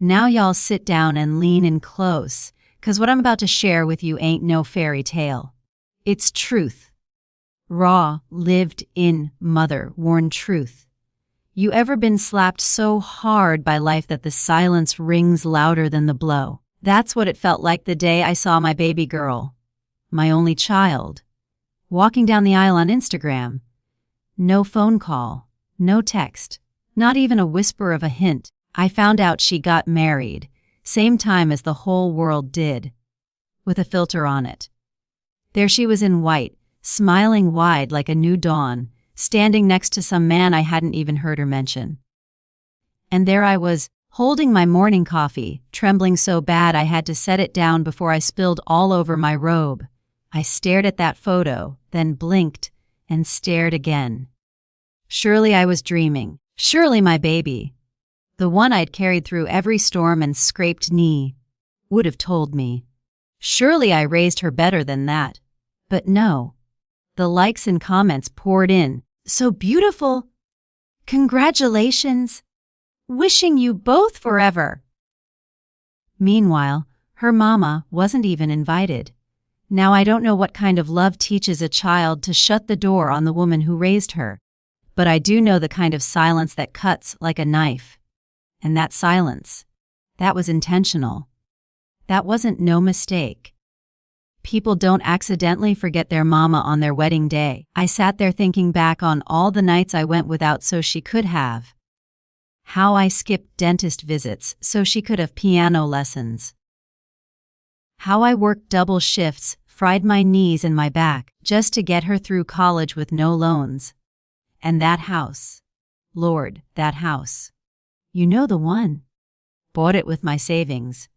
Now y'all sit down and lean in close, 'cause what I'm about to share with you ain't no fairy tale. It's truth. Raw, lived-in, mother-worn truth. You ever been slapped so hard by life that the silence rings louder than the blow? That's what it felt like the day I saw my baby girl, my only child, walking down the aisle on Instagram. No phone call, no text, not even a whisper of a hint. I found out she got married, same time as the whole world did, with a filter on it. There she was in white, smiling wide like a new dawn, standing next to some man I hadn't even heard her mention. And there I was, holding my morning coffee, trembling so bad I had to set it down before I spilled all over my robe. I stared at that photo, then blinked, and stared again. Surely I was dreaming. Surely my baby, the one I'd carried through every storm and scraped knee, would have told me. Surely I raised her better than that. But no. The likes and comments poured in. So beautiful. Congratulations. Wishing you both forever. Meanwhile, her mama wasn't even invited. Now I don't know what kind of love teaches a child to shut the door on the woman who raised her, but I do know the kind of silence that cuts like a knife. And that silence, that was intentional. That wasn't no mistake. People don't accidentally forget their mama on their wedding day. I sat there thinking back on all the nights I went without so she could have. How I skipped dentist visits so she could have piano lessons. How I worked double shifts, fried my knees and my back, just to get her through college with no loans. And that house. Lord, that house. You know the one. Bought it with my savings.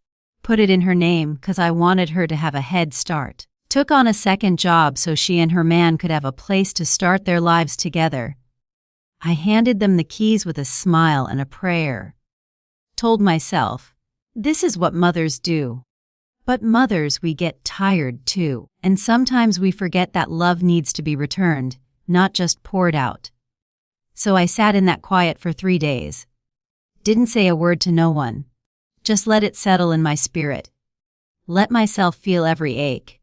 Put it in her name 'cause I wanted her to have a head start. Took on a second job so she and her man could have a place to start their lives together. I handed them the keys with a smile and a prayer. Told myself, this is what mothers do. But mothers, we get tired too, and sometimes we forget that love needs to be returned, not just poured out. So I sat in that quiet for 3 days. Didn't say a word to no one. Just let it settle in my spirit. Let myself feel every ache.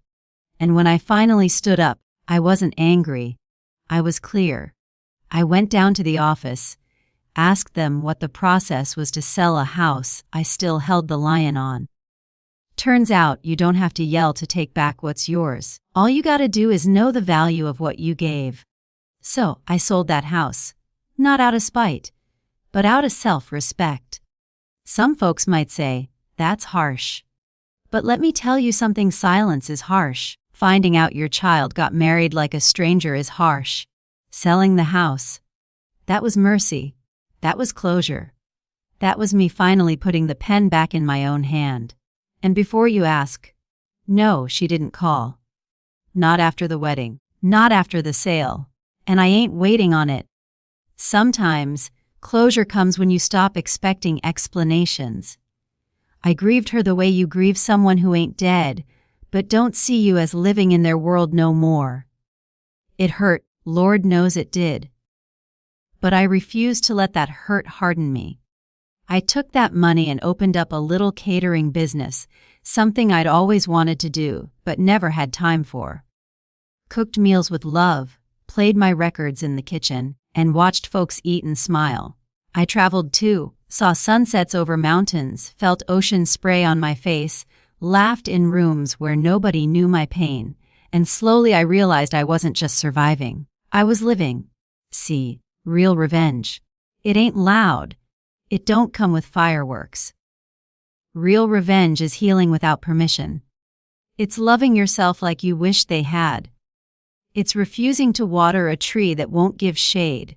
And when I finally stood up, I wasn't angry. I was clear. I went down to the office, asked them what the process was to sell a house I still held the lion on. Turns out you don't have to yell to take back what's yours. All you gotta do is know the value of what you gave. So I sold that house. Not out of spite, but out of self-respect. Some folks might say, that's harsh. But let me tell you something, silence is harsh. Finding out your child got married like a stranger is harsh. Selling the house. That was mercy. That was closure. That was me finally putting the pen back in my own hand. And before you ask, no, she didn't call. Not after the wedding. Not after the sale. And I ain't waiting on it. Sometimes, closure comes when you stop expecting explanations. I grieved her the way you grieve someone who ain't dead, but don't see you as living in their world no more. It hurt, Lord knows it did. But I refused to let that hurt harden me. I took that money and opened up a little catering business, something I'd always wanted to do, but never had time for. Cooked meals with love, played my records in the kitchen, and watched folks eat and smile. I traveled too, saw sunsets over mountains, felt ocean spray on my face, laughed in rooms where nobody knew my pain, and slowly I realized I wasn't just surviving. I was living. See, real revenge. It ain't loud. It don't come with fireworks. Real revenge is healing without permission. It's loving yourself like you wish they had. It's refusing to water a tree that won't give shade.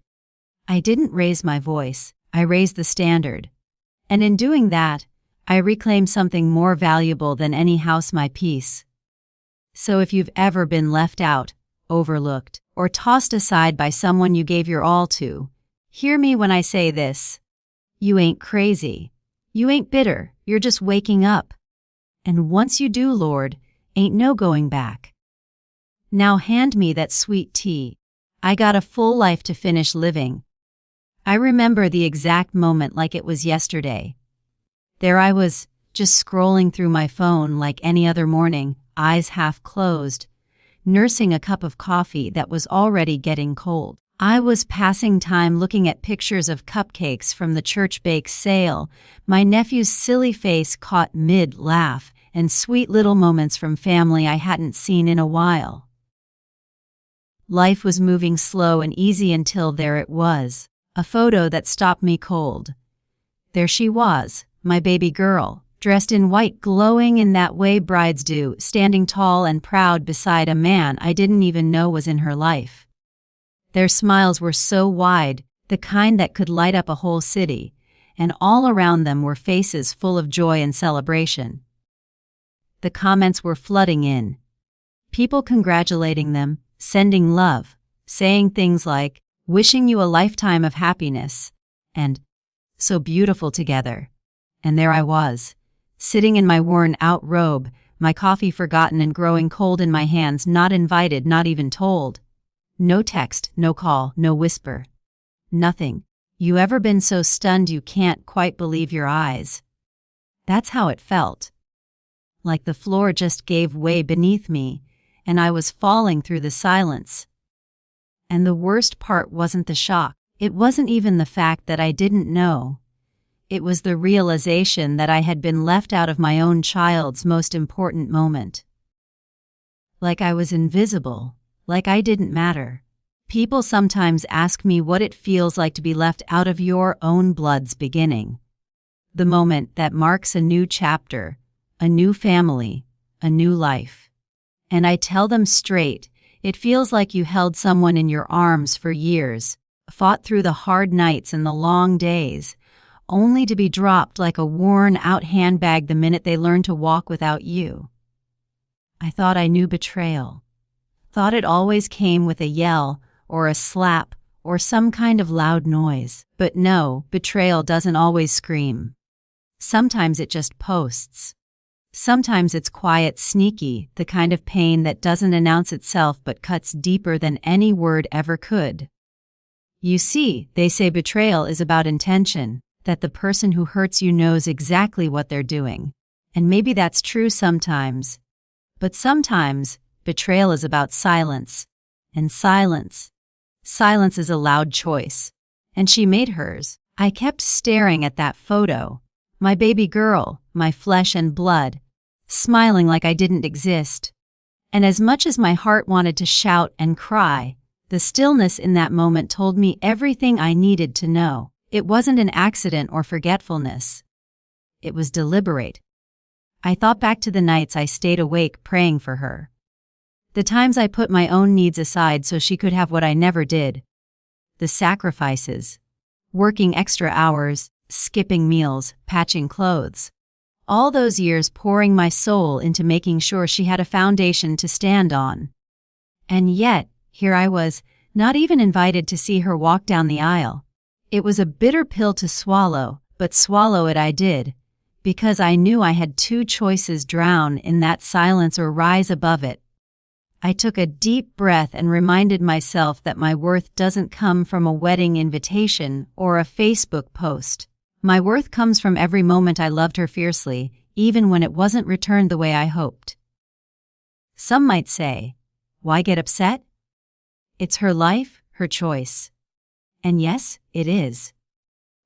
I didn't raise my voice, I raised the standard. And in doing that, I reclaimed something more valuable than any house, my peace. So if you've ever been left out, overlooked, or tossed aside by someone you gave your all to, hear me when I say this. You ain't crazy. You ain't bitter, you're just waking up. And once you do, Lord, ain't no going back. Now hand me that sweet tea. I got a full life to finish living. I remember the exact moment like it was yesterday. There I was, just scrolling through my phone like any other morning, eyes half closed, nursing a cup of coffee that was already getting cold. I was passing time looking at pictures of cupcakes from the church bake sale, my nephew's silly face caught mid-laugh, and sweet little moments from family I hadn't seen in a while. Life was moving slow and easy until there it was, a photo that stopped me cold. There she was, my baby girl, dressed in white, glowing in that way brides do, standing tall and proud beside a man I didn't even know was in her life. Their smiles were so wide, the kind that could light up a whole city, and all around them were faces full of joy and celebration. The comments were flooding in. People congratulating them, sending love, saying things like, "Wishing you a lifetime of happiness," and "So beautiful together." And there I was, sitting in my worn-out robe, my coffee forgotten and growing cold in my hands, not invited, not even told. No text, no call, no whisper. Nothing. You ever been so stunned you can't quite believe your eyes? That's how it felt. Like the floor just gave way beneath me, and I was falling through the silence. And the worst part wasn't the shock. It wasn't even the fact that I didn't know. It was the realization that I had been left out of my own child's most important moment. Like I was invisible. Like I didn't matter. People sometimes ask me what it feels like to be left out of your own blood's beginning. The moment that marks a new chapter, a new family, a new life. And I tell them straight, it feels like you held someone in your arms for years, fought through the hard nights and the long days, only to be dropped like a worn-out handbag the minute they learned to walk without you. I thought I knew betrayal. Thought it always came with a yell, or a slap, or some kind of loud noise. But no, betrayal doesn't always scream. Sometimes it just posts. Sometimes it's quiet, sneaky, the kind of pain that doesn't announce itself but cuts deeper than any word ever could. You see, they say betrayal is about intention, that the person who hurts you knows exactly what they're doing. And maybe that's true sometimes. But sometimes, betrayal is about silence. And silence. Silence is a loud choice. And she made hers. I kept staring at that photo. My baby girl, my flesh and blood, smiling like I didn't exist. And as much as my heart wanted to shout and cry, the stillness in that moment told me everything I needed to know. It wasn't an accident or forgetfulness. It was deliberate. I thought back to the nights I stayed awake praying for her. The times I put my own needs aside so she could have what I never did. The sacrifices. Working extra hours, skipping meals, patching clothes. All those years pouring my soul into making sure she had a foundation to stand on. And yet, here I was, not even invited to see her walk down the aisle. It was a bitter pill to swallow, but swallow it I did, because I knew I had two choices: drown in that silence or rise above it. I took a deep breath and reminded myself that my worth doesn't come from a wedding invitation or a Facebook post. My worth comes from every moment I loved her fiercely, even when it wasn't returned the way I hoped. Some might say, why get upset? It's her life, her choice. And yes, it is.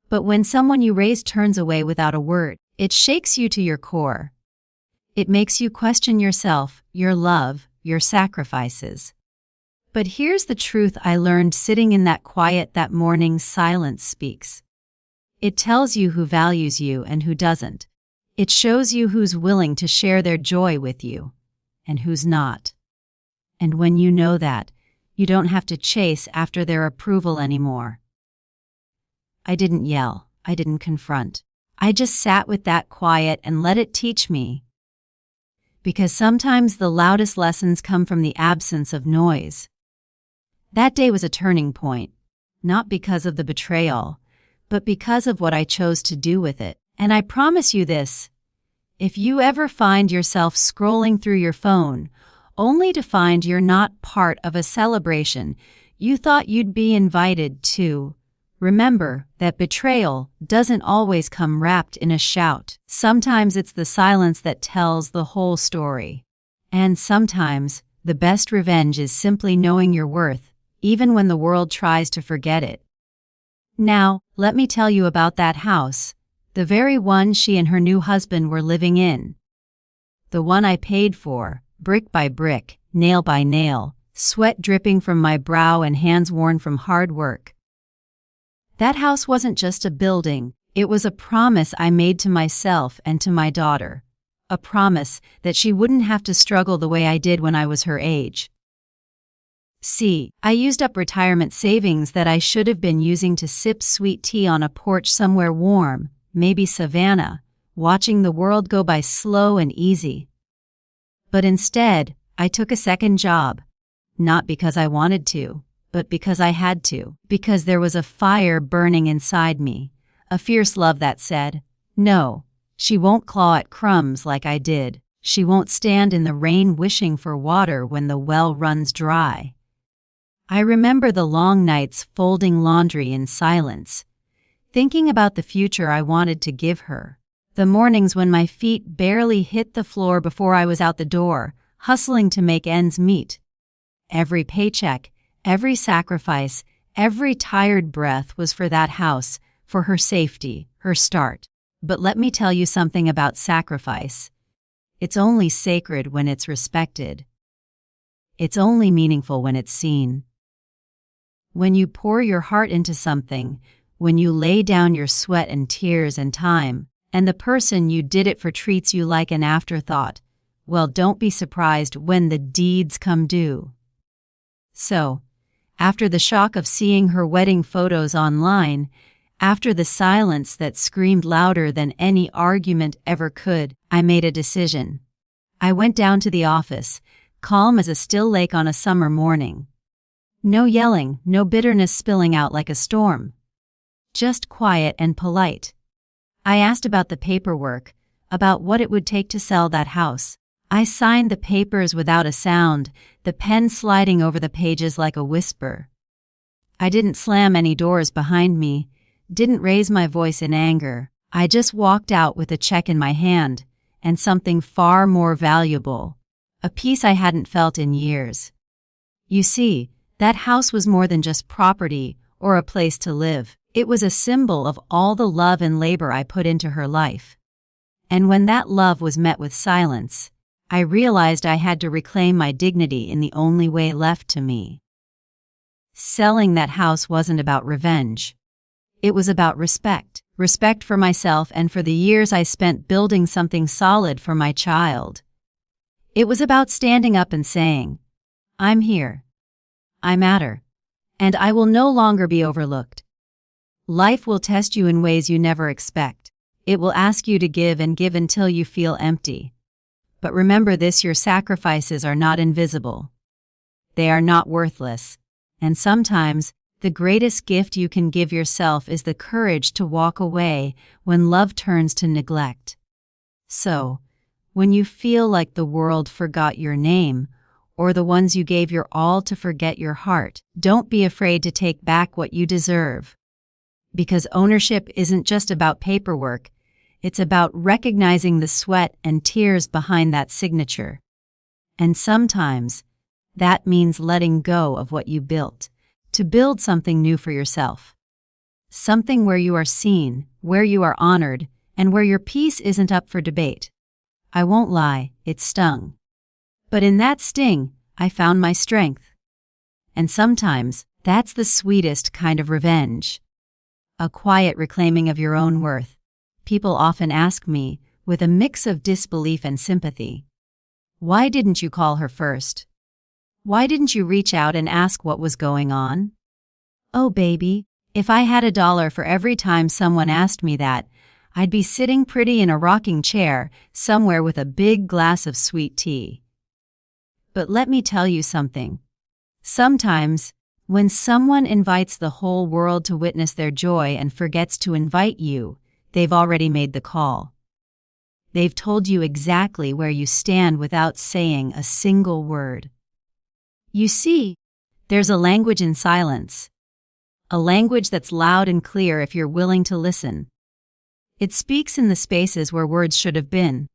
But when someone you raised turns away without a word, it shakes you to your core. It makes you question yourself, your love, your sacrifices. But here's the truth I learned sitting in that quiet that morning: silence speaks. It tells you who values you and who doesn't. It shows you who's willing to share their joy with you, and who's not. And when you know that, you don't have to chase after their approval anymore. I didn't yell. I didn't confront. I just sat with that quiet and let it teach me. Because sometimes the loudest lessons come from the absence of noise. That day was a turning point, not because of the betrayal, but because of what I chose to do with it. And I promise you this: if you ever find yourself scrolling through your phone, only to find you're not part of a celebration you thought you'd be invited to, Remember that betrayal doesn't always come wrapped in a shout. Sometimes it's the silence that tells the whole story. And sometimes, the best revenge is simply knowing your worth, even when the world tries to forget it. Now, let me tell you about that house, the very one she and her new husband were living in. The one I paid for, brick by brick, nail by nail, sweat dripping from my brow and hands worn from hard work. That house wasn't just a building, it was a promise I made to myself and to my daughter. A promise that she wouldn't have to struggle the way I did when I was her age. See, I used up retirement savings that I should have been using to sip sweet tea on a porch somewhere warm, maybe Savannah, watching the world go by slow and easy. But instead, I took a second job. Not because I wanted to, but because I had to. Because there was a fire burning inside me, a fierce love that said, no, she won't claw at crumbs like I did. She won't stand in the rain wishing for water when the well runs dry. I remember the long nights folding laundry in silence, thinking about the future I wanted to give her. The mornings when my feet barely hit the floor before I was out the door, hustling to make ends meet. Every paycheck, every sacrifice, every tired breath was for that house, for her safety, her start. But let me tell you something about sacrifice. It's only sacred when it's respected. It's only meaningful when it's seen. When you pour your heart into something, when you lay down your sweat and tears and time, and the person you did it for treats you like an afterthought, well, don't be surprised when the deeds come due. So, after the shock of seeing her wedding photos online, after the silence that screamed louder than any argument ever could, I made a decision. I went down to the office, calm as a still lake on a summer morning. No yelling, no bitterness spilling out like a storm. Just quiet and polite. I asked about the paperwork, about what it would take to sell that house. I signed the papers without a sound, the pen sliding over the pages like a whisper. I didn't slam any doors behind me, didn't raise my voice in anger. I just walked out with a check in my hand, and something far more valuable, a peace I hadn't felt in years. You see, that house was more than just property or a place to live. It was a symbol of all the love and labor I put into her life. And when that love was met with silence, I realized I had to reclaim my dignity in the only way left to me. Selling that house wasn't about revenge. It was about respect. Respect for myself and for the years I spent building something solid for my child. It was about standing up and saying, I'm here. I matter. And I will no longer be overlooked. Life will test you in ways you never expect. It will ask you to give and give until you feel empty. But remember this, your sacrifices are not invisible. They are not worthless. And sometimes, the greatest gift you can give yourself is the courage to walk away when love turns to neglect. So, when you feel like the world forgot your name, or the ones you gave your all to forget your heart, don't be afraid to take back what you deserve. Because ownership isn't just about paperwork, it's about recognizing the sweat and tears behind that signature. And sometimes, that means letting go of what you built, to build something new for yourself. Something where you are seen, where you are honored, and where your peace isn't up for debate. I won't lie, it stung. But in that sting, I found my strength. And sometimes, that's the sweetest kind of revenge. A quiet reclaiming of your own worth. People often ask me, with a mix of disbelief and sympathy, why didn't you call her first? Why didn't you reach out and ask what was going on? Oh baby, if I had $1 for every time someone asked me that, I'd be sitting pretty in a rocking chair somewhere with a big glass of sweet tea. But let me tell you something. Sometimes, when someone invites the whole world to witness their joy and forgets to invite you, they've already made the call. They've told you exactly where you stand without saying a single word. You see, there's a language in silence. a language that's loud and clear if you're willing to listen. It speaks in the spaces where words should have been.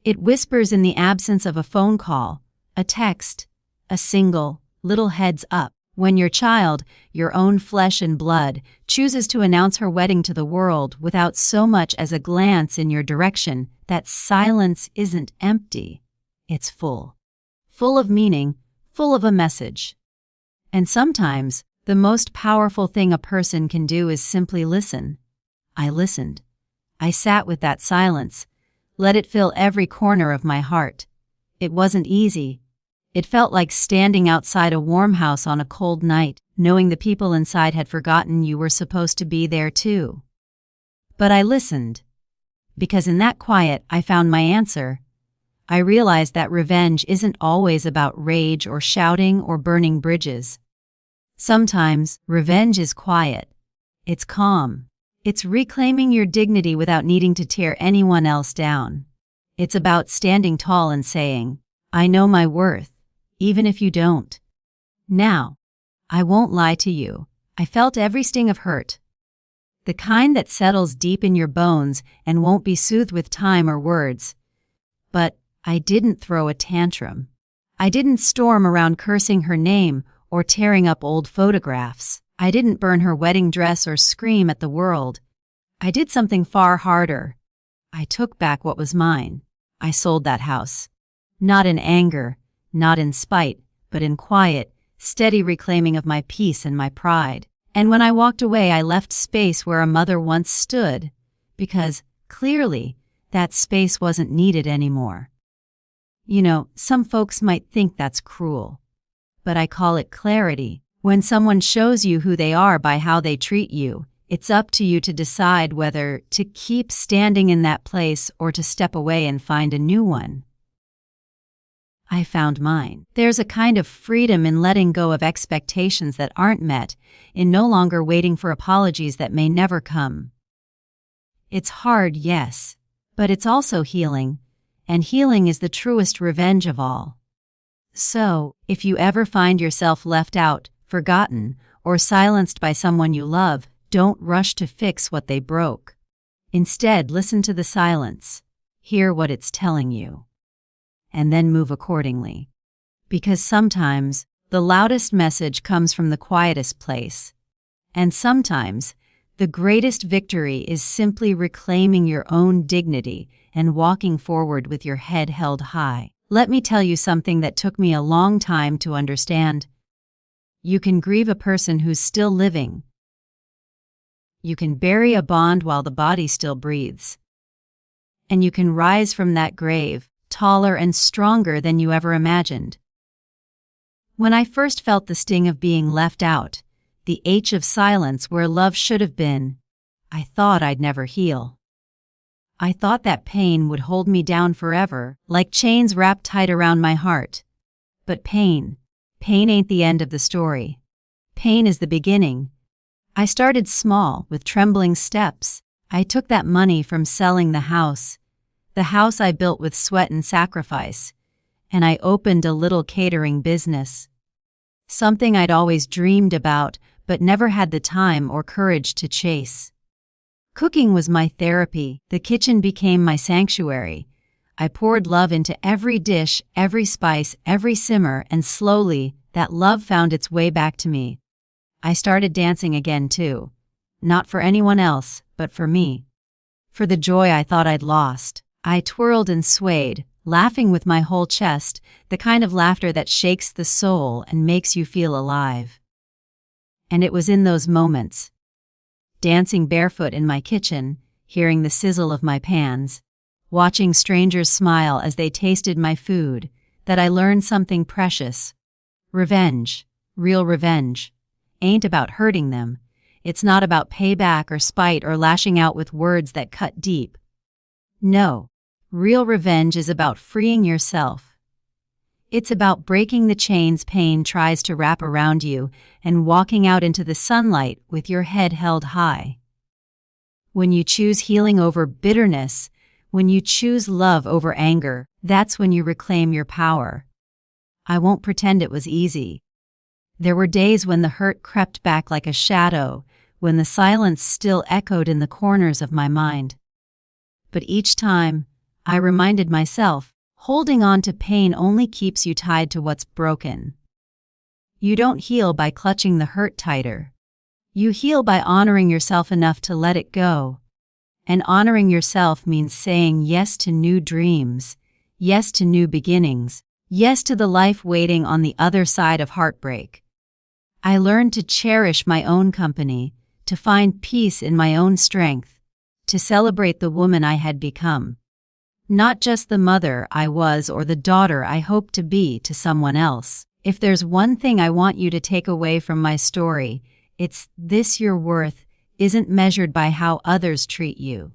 It whispers in the absence of a phone call, a text, a single, little heads up. When your child, your own flesh and blood, chooses to announce her wedding to the world without so much as a glance in your direction, that silence isn't empty. It's full. Full of meaning, full of a message. And sometimes, the most powerful thing a person can do is simply listen. I listened. I sat with that silence, let it fill every corner of my heart. It wasn't easy. It felt like standing outside a warm house on a cold night, knowing the people inside had forgotten you were supposed to be there too. But I listened. Because in that quiet, I found my answer. I realized that revenge isn't always about rage or shouting or burning bridges. Sometimes, revenge is quiet. It's calm. It's reclaiming your dignity without needing to tear anyone else down. It's about standing tall and saying, I know my worth, even if you don't. Now, I won't lie to you. I felt every sting of hurt. The kind that settles deep in your bones and won't be soothed with time or words. But I didn't throw a tantrum. I didn't storm around cursing her name or tearing up old photographs. I didn't burn her wedding dress or scream at the world. I did something far harder. I took back what was mine. I sold that house. Not in anger, not in spite, but in quiet, steady reclaiming of my peace and my pride. And when I walked away, I left space where a mother once stood, because, clearly, that space wasn't needed anymore. You know, some folks might think that's cruel. But I call it clarity. When someone shows you who they are by how they treat you, it's up to you to decide whether to keep standing in that place or to step away and find a new one. I found mine. There's a kind of freedom in letting go of expectations that aren't met, in no longer waiting for apologies that may never come. It's hard, yes, but it's also healing, and healing is the truest revenge of all. So, if you ever find yourself left out, forgotten, or silenced by someone you love, don't rush to fix what they broke. Instead, listen to the silence. Hear what it's telling you. And then move accordingly. Because sometimes, the loudest message comes from the quietest place. And sometimes, the greatest victory is simply reclaiming your own dignity and walking forward with your head held high. Let me tell you something that took me a long time to understand. You can grieve a person who's still living. You can bury a bond while the body still breathes. And you can rise from that grave, taller and stronger than you ever imagined. When I first felt the sting of being left out, the ache of silence where love should have been, I thought I'd never heal. I thought that pain would hold me down forever, like chains wrapped tight around my heart. But pain ain't the end of the story. Pain is the beginning. I started small, with trembling steps. I took that money from selling the house I built with sweat and sacrifice, and I opened a little catering business. Something I'd always dreamed about, but never had the time or courage to chase. Cooking was my therapy. The kitchen became my sanctuary. I poured love into every dish, every spice, every simmer, and slowly, that love found its way back to me. I started dancing again, too. Not for anyone else, but for me. For the joy I thought I'd lost. I twirled and swayed, laughing with my whole chest, the kind of laughter that shakes the soul and makes you feel alive. And it was in those moments, dancing barefoot in my kitchen, hearing the sizzle of my pans, watching strangers smile as they tasted my food, that I learned something precious. Revenge, real revenge, ain't about hurting them. It's not about payback or spite or lashing out with words that cut deep. No, real revenge is about freeing yourself. It's about breaking the chains pain tries to wrap around you and walking out into the sunlight with your head held high. When you choose healing over bitterness, when you choose love over anger, that's when you reclaim your power. I won't pretend it was easy. There were days when the hurt crept back like a shadow, when the silence still echoed in the corners of my mind. But each time, I reminded myself, holding on to pain only keeps you tied to what's broken. You don't heal by clutching the hurt tighter. You heal by honoring yourself enough to let it go. And honoring yourself means saying yes to new dreams, yes to new beginnings, yes to the life waiting on the other side of heartbreak. I learned to cherish my own company, to find peace in my own strength, to celebrate the woman I had become. Not just the mother I was or the daughter I hoped to be to someone else. If there's one thing I want you to take away from my story, it's this: your worth isn't measured by how others treat you.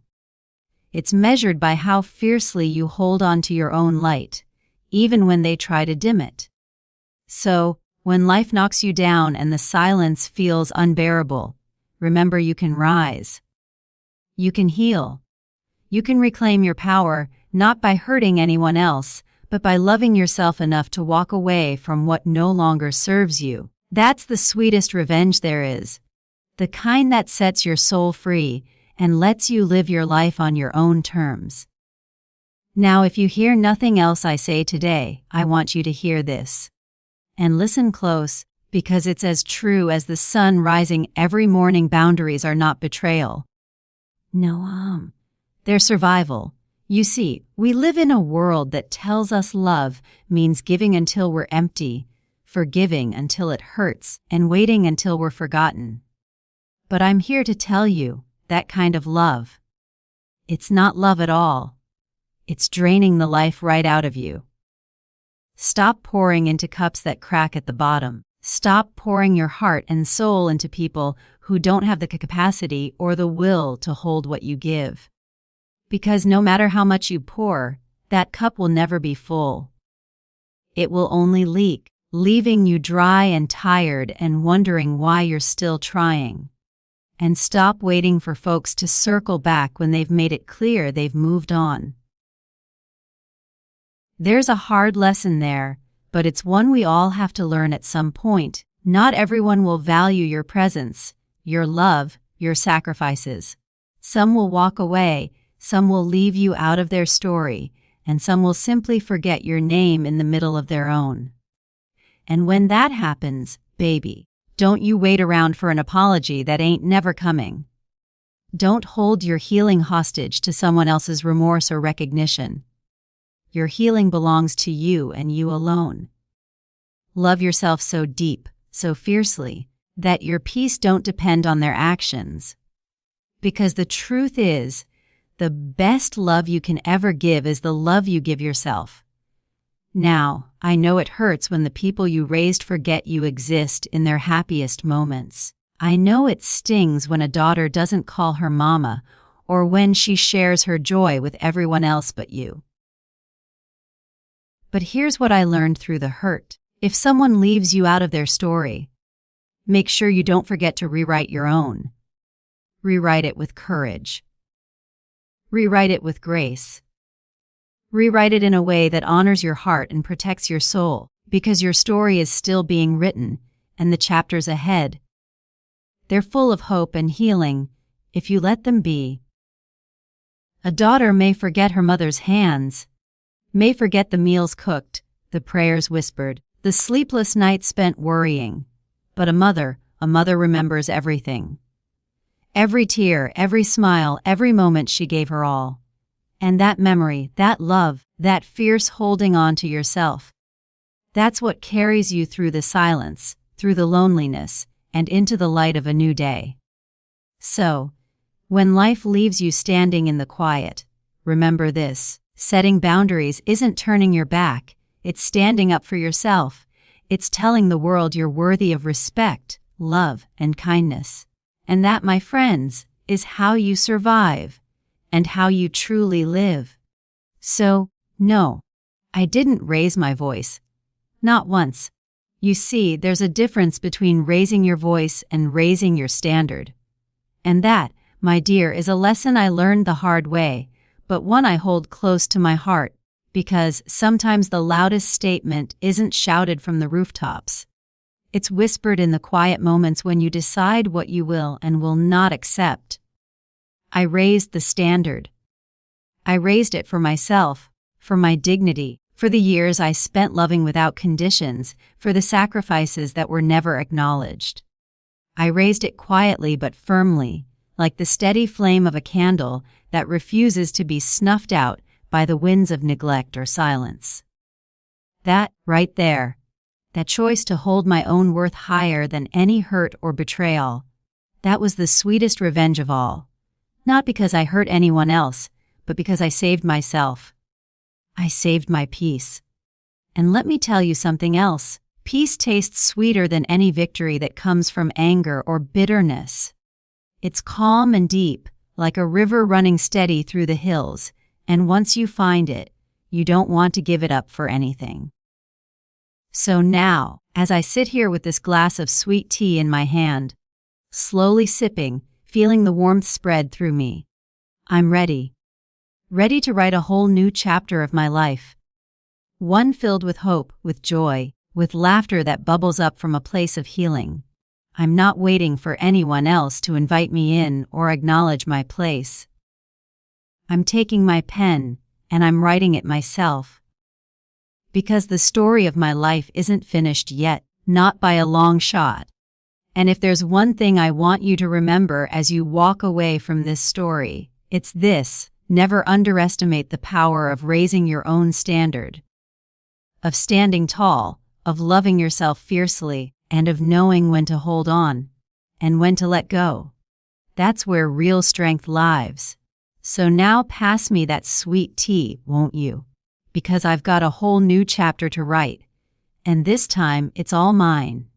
It's measured by how fiercely you hold on to your own light, even when they try to dim it. So, when life knocks you down and the silence feels unbearable, remember you can rise. You can heal. You can reclaim your power, not by hurting anyone else, but by loving yourself enough to walk away from what no longer serves you. That's the sweetest revenge there is. The kind that sets your soul free and lets you live your life on your own terms. Now, if you hear nothing else I say today, I want you to hear this. And listen close, because it's as true as the sun rising every morning. Boundaries are not betrayal. No, they're survival. You see, we live in a world that tells us love means giving until we're empty, forgiving until it hurts, and waiting until we're forgotten. But I'm here to tell you, that kind of love, it's not love at all. It's draining the life right out of you. Stop pouring into cups that crack at the bottom. Stop pouring your heart and soul into people who don't have the capacity or the will to hold what you give. Because no matter how much you pour, that cup will never be full. It will only leak, leaving you dry and tired and wondering why you're still trying. And stop waiting for folks to circle back when they've made it clear they've moved on. There's a hard lesson there, but it's one we all have to learn at some point. Not everyone will value your presence, your love, your sacrifices. Some will walk away, some will leave you out of their story, and some will simply forget your name in the middle of their own. And when that happens, baby, don't you wait around for an apology that ain't never coming. Don't hold your healing hostage to someone else's remorse or recognition. Your healing belongs to you and you alone. Love yourself so deep, so fiercely, that your peace don't depend on their actions. Because the truth is, the best love you can ever give is the love you give yourself. Now, I know it hurts when the people you raised forget you exist in their happiest moments. I know it stings when a daughter doesn't call her mama, or when she shares her joy with everyone else but you. But here's what I learned through the hurt. If someone leaves you out of their story, make sure you don't forget to rewrite your own. Rewrite it with courage. Rewrite it with grace. Rewrite it in a way that honors your heart and protects your soul, because your story is still being written, and the chapters ahead, they're full of hope and healing, if you let them be. A daughter may forget her mother's hands, may forget the meals cooked, the prayers whispered, the sleepless nights spent worrying, but a mother remembers everything. Every tear, every smile, every moment she gave her all. And that memory, that love, that fierce holding on to yourself, that's what carries you through the silence, through the loneliness, and into the light of a new day. So, when life leaves you standing in the quiet, remember this: setting boundaries isn't turning your back, it's standing up for yourself. It's telling the world you're worthy of respect, love, and kindness. And that, my friends, is how you survive, and how you truly live. So, no, I didn't raise my voice. Not once. You see, there's a difference between raising your voice and raising your standard. And that, my dear, is a lesson I learned the hard way, but one I hold close to my heart, because sometimes the loudest statement isn't shouted from the rooftops. It's whispered in the quiet moments when you decide what you will and will not accept. I raised the standard. I raised it for myself, for my dignity, for the years I spent loving without conditions, for the sacrifices that were never acknowledged. I raised it quietly but firmly, like the steady flame of a candle that refuses to be snuffed out by the winds of neglect or silence. That, right there, that choice to hold my own worth higher than any hurt or betrayal, that was the sweetest revenge of all. Not because I hurt anyone else, but because I saved myself. I saved my peace. And let me tell you something else. Peace tastes sweeter than any victory that comes from anger or bitterness. It's calm and deep, like a river running steady through the hills, and once you find it, you don't want to give it up for anything. So now, as I sit here with this glass of sweet tea in my hand, slowly sipping, feeling the warmth spread through me, I'm ready. Ready to write a whole new chapter of my life. One filled with hope, with joy, with laughter that bubbles up from a place of healing. I'm not waiting for anyone else to invite me in or acknowledge my place. I'm taking my pen, and I'm writing it myself. Because the story of my life isn't finished yet, not by a long shot. And if there's one thing I want you to remember as you walk away from this story, it's this: never underestimate the power of raising your own standard, of standing tall, of loving yourself fiercely, and of knowing when to hold on and when to let go. That's where real strength lies. So now pass me that sweet tea, won't you? Because I've got a whole new chapter to write, and this time it's all mine.